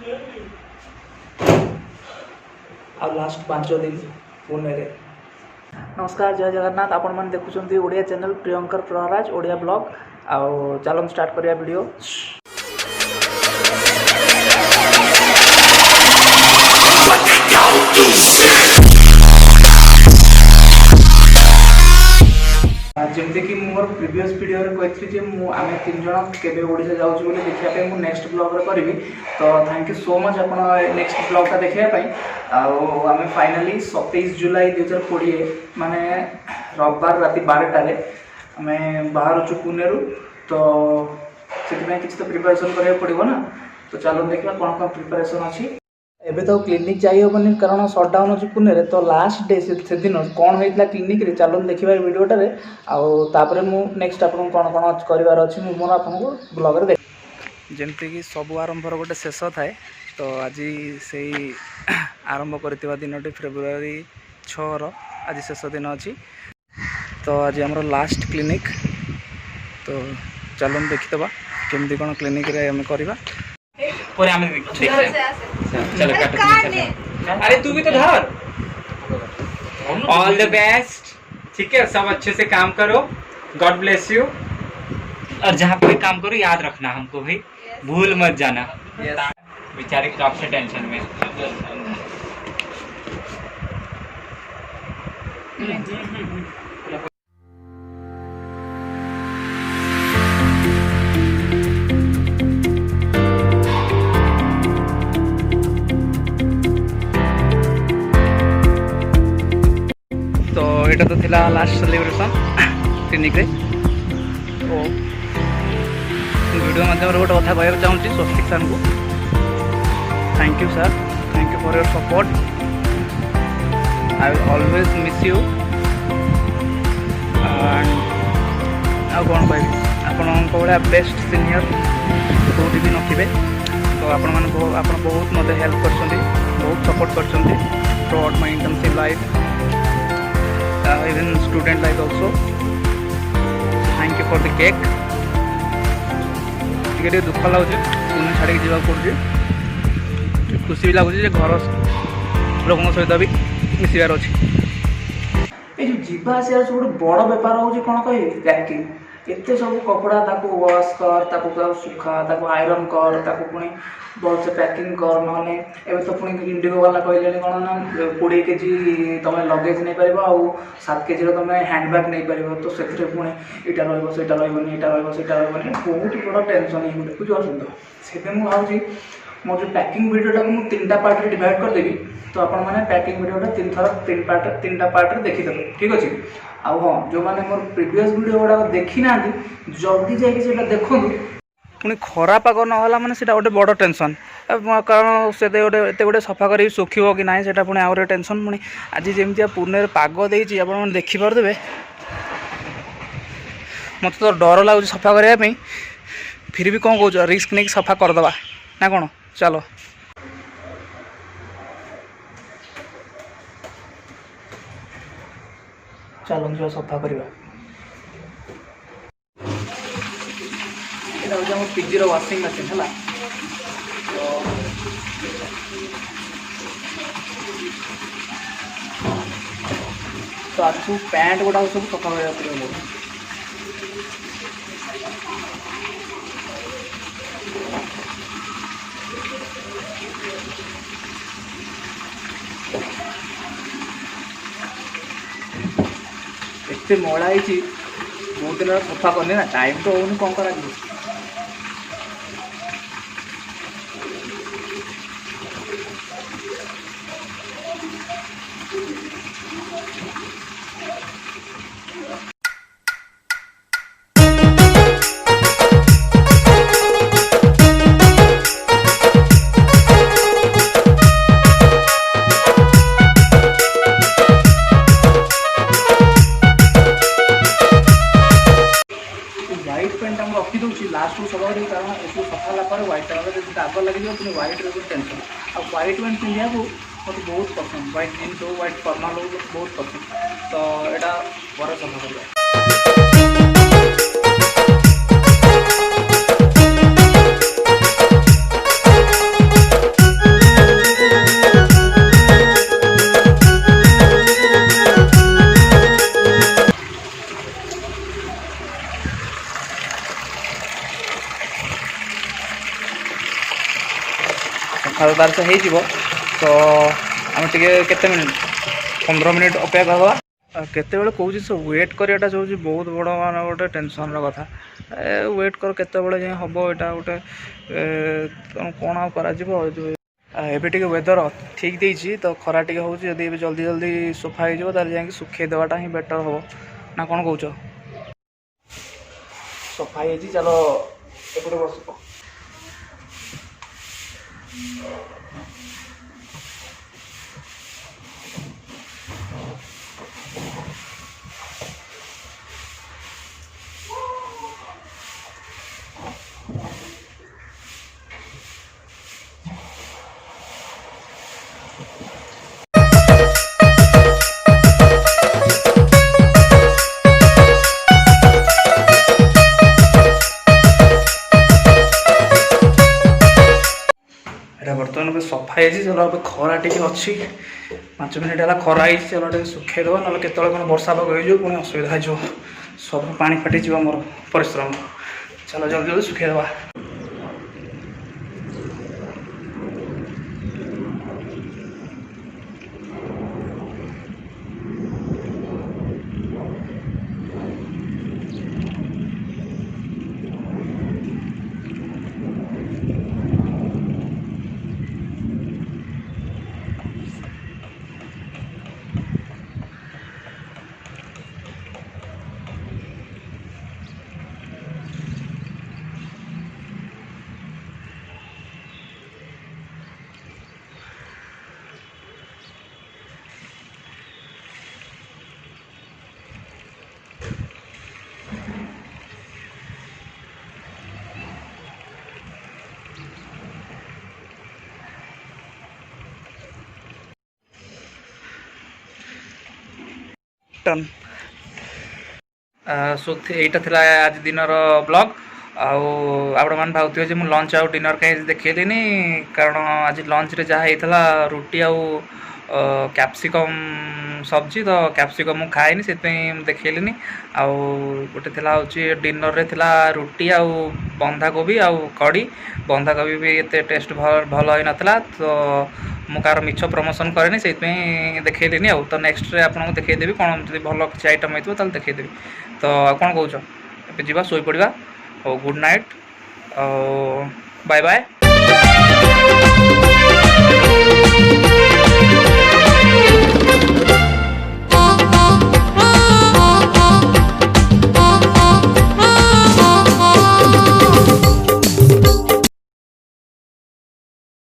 आ last 5 दिन पुणे रे। नमस्कार, जय जगन्नाथ। आपण मैंने देखुं ओडिया चैनल प्रियंकर प्रहराज ओडिया ब्लॉग। आउ चलो स्टार्ट करिया वीडियो। जमती कि मोर प्रीवियस वीडियो रे कहथि जे आम 3 जन केबे ओडिशा जाउछु बोली देखिया पे मु नेक्स्ट ब्लॉग रे करबी। तो थैंक यू सो मच आपण नेक्स्ट ब्लॉग का देखिया पई। आम फाइनली 27 जुलाई 2020 माने रविवार राति 12 रे आम बाहर छु पुणे रु। तो से किसी तो प्रिपरेशन करिया पड़िबो ना। तो चलो देखिबा कोन कोन प्रिपरेशन अछि। एबे तो क्लिनिक जाई होबनी कारण सटडाउन अछि पुणे रे। तो लास्ट डे से दिन कोन होइतला क्लिनिक रे चलो देखिबा वीडियोटा रे। आउ तापरे मु नेक्स्ट आपन कोन कोन करिवार अछि मु मोर आपन को ब्लॉग रे देख। जेमति कि सब आरंभर गोटे शेष थाए। तो आज से आरंभ करथिबा दिनटी फेब्रुआरी 6 रो आज शेष दिन अछि। तो आज हमरो लास्ट क्लिनिक। तो चलो देखितबा केमति कोन क्लिनिक रे हम करबा पूरे हमें चलो अरे तू भी तो धर। All the best. ठीक है, सब अच्छे से काम करो। God bless you. और जहाँ पे काम करो याद रखना हमको भाई, भूल मत जाना। बेचारे कब से टेंशन में। एटा तो थिला लास्ट सेलिब्रेशन क्लिनिक रे। तो वीडियो माध्यम गोटे कथा कहना चाहूँगी स्वस्तिक सर को। Thank you sir, thank you for your support. I will always miss you. आ कौन कह भाया बेस्ट सीनियर कौटी भी नथिबे। तो आपण बहुत मत हेल्प कर, बहुत सपोर्ट कर through out my internship life. Even student life also. Thank you for the cake. टिके दुख लगुच पुणे छाड़ी जावा पड़े। खुशी भी लगुच घर लोक सहित भी मिसबार अच्छे। ये जो जीवा आसार सब बड़ बेपार हो कह पैकिंग। एते सब कपड़ा ताको वॉश कर, ताको सुखा, ताको आयरन कर, ताको पुणी भल से पैकिंग कर। ना एवं तो पुणी इंडिगो वाला कहले कौन ना 20 केजी तुम लगेज नहीं पार आ 7 केजी तुम हैंडबैग नहीं पार। तो से पुणी इटा रहीटा रही बहुत बड़ा टेंशन ही गोटे बुझे। तो से मुझे मोर जो पैकिंग वीडियोटा मुझे 3टा पार्ट रे डिवाइड कर देवी। तो आपण मैंने पैकिंग वीडियोटा 3 पार्ट रे देखीदेवे। ठीक अच्छे। आउ हाँ, जो मैंने मोर प्रीवियस वीडियो गुड़ा देखी ना जल्दी जाइए देखूँ। पुणी खरा पाग ना मैंने से गोटे बड़ टेंशन। कारण से गोटे गोटे सफा कर सुखो कि ना से पुणी आगे टेंशन। पुणी आज जमी पुणे पाग देती आप देखिपारे। मत तो डर लगुच सफा करने। फिर भी कौन कौच रिस्क नहीं सफा करदे ना कौन। चलो चलो जो सफा करवा। ये हूँ पीजी वाशिंग मशीन है। तो आज सब पैंट गुड़ा सब सफा करा पड़े। एते मड़ा है बहुत दिन सफा करनी ना, टाइम तो होनी कौन करा। लास्ट में सफा करेंगे कारण ये सफा होगा व्हाइट दाग लगे पुणी व्हाइट टेंशन। आ व्हाइट पैंट पिंधा को मत बहुत पसंद। व्हाइट जीन्स हो, व्हाइट फॉर्मल हो, बहुत पसंद। तो यहाँ पर सफा कर। ସାଢ଼େ 12 ହେଇଯିବ। ତ ଆମେ ଟିକେ କେତେ ମିନିଟ୍ 15 ମିନିଟ୍ ଅପେକ୍ଷା କରିଦେବା। କେତେବେଳେ କହୁଛି ସେ ୱେଟ୍ କରିବାଟା ହେଉଛି ବହୁତ ବଡ଼ ମାନେ ଗୋଟେ ଟେନସନ୍ର କଥା। ୱେଟ୍ କର କେତେବେଳେ ଯାଏଁ ହେବ ଏଇଟା ଗୋଟେ କ'ଣ ଆଉ କରାଯିବ। ଏବେ ଟିକେ ୱେଦର୍ ଠିକ୍ ଦେଇଛି ତ ଖରା ଟିକେ ହେଉଛି, ଯଦି ଏବେ ଜଲ୍ଦି ଜଲ୍ଦି ସଫା ହେଇଯିବ ତାହେଲେ ଯାଇକି ଶୁଖେଇ ଦେବାଟା ହିଁ ବେଟର୍ ହେବ ନା କ'ଣ କହୁଛ? ସଫା ହେଇଯାଇଛି, ଚାଲ ଏପଟେ ବସ। এটা ବର୍ତ୍ତମାନ ଏବେ ସଫା ହେଇଛି। ଚାଲ ଏବେ ଖରା ଟିକେ ଅଛି, 5 ମିନିଟ୍ ହେଲା ଖରା ହେଇଛି। ଚାଲ ଟିକେ ଶୁଖେଇ ଦେବା, ନହେଲେ କେତେବେଳେ କ'ଣ ବର୍ଷା ପାଗ ହେଇଯିବ, ପୁଣି ଅସୁବିଧା ହେଇଯିବ, ସବୁ ପାଣି ଫାଟିଯିବ ମୋର ପରିଶ୍ରମ। ଚାଲ ଜଲ୍ଦି ଜଲ୍ଦି ଶୁଖେଇ ଦେବା। ଟନ୍ এইটা ଥିଲା ଆଜି ଦିନର ବ୍ଲଗ୍। ଆଉ ଆପଣମାନେ ଭାବୁଥିବେ ଯେ ମୁଁ ଲଞ୍ଚ ଆଉ ଡିନର୍ କାହିଁ ଦେଖେଇଲିନି, କାରଣ ଆଜି ଲଞ୍ଚରେ ଯାହା ହେଇଥିଲା ରୁଟି ଆଉ କ୍ୟାପ୍ସିକମ୍ ସବଜି, ତ କ୍ୟାପ୍ସିକମ୍ ମୁଁ ଖାଏନି ସେଥିପାଇଁ ମୁଁ ଦେଖେଇଲିନି। ଆଉ ଗୋଟେ ଥିଲା ହେଉଛି ଡିନର୍ରେ ଥିଲା ରୁଟି ଆଉ ବନ୍ଧାକୋବି ଆଉ କଢ଼ି। ବନ୍ଧାକୋବି ବି ଏତେ ଟେଷ୍ଟ ଭଲ ହେଇନଥିଲା, ତ ମୁଁ କାହାର ମିଛ ପ୍ରମୋସନ୍ କରେନି, ସେଇଥିପାଇଁ ଦେଖେଇଲିନି। ଆଉ ତ ନେକ୍ସଟ୍ରେ ଆପଣଙ୍କୁ ଦେଖେଇଦେବି, କ'ଣ ଯଦି ଭଲ କିଛି ଆଇଟମ୍ ହେଇଥିବ ତାହେଲେ ଦେଖେଇଦେବି। ତ ଆଉ କ'ଣ କହୁଛ, ଏବେ ଯିବା ଶୋଇପଡ଼ିବା। ହଉ, ଗୁଡ଼୍ ନାଇଟ୍, ଆଉ ବାଏ ବାଏ।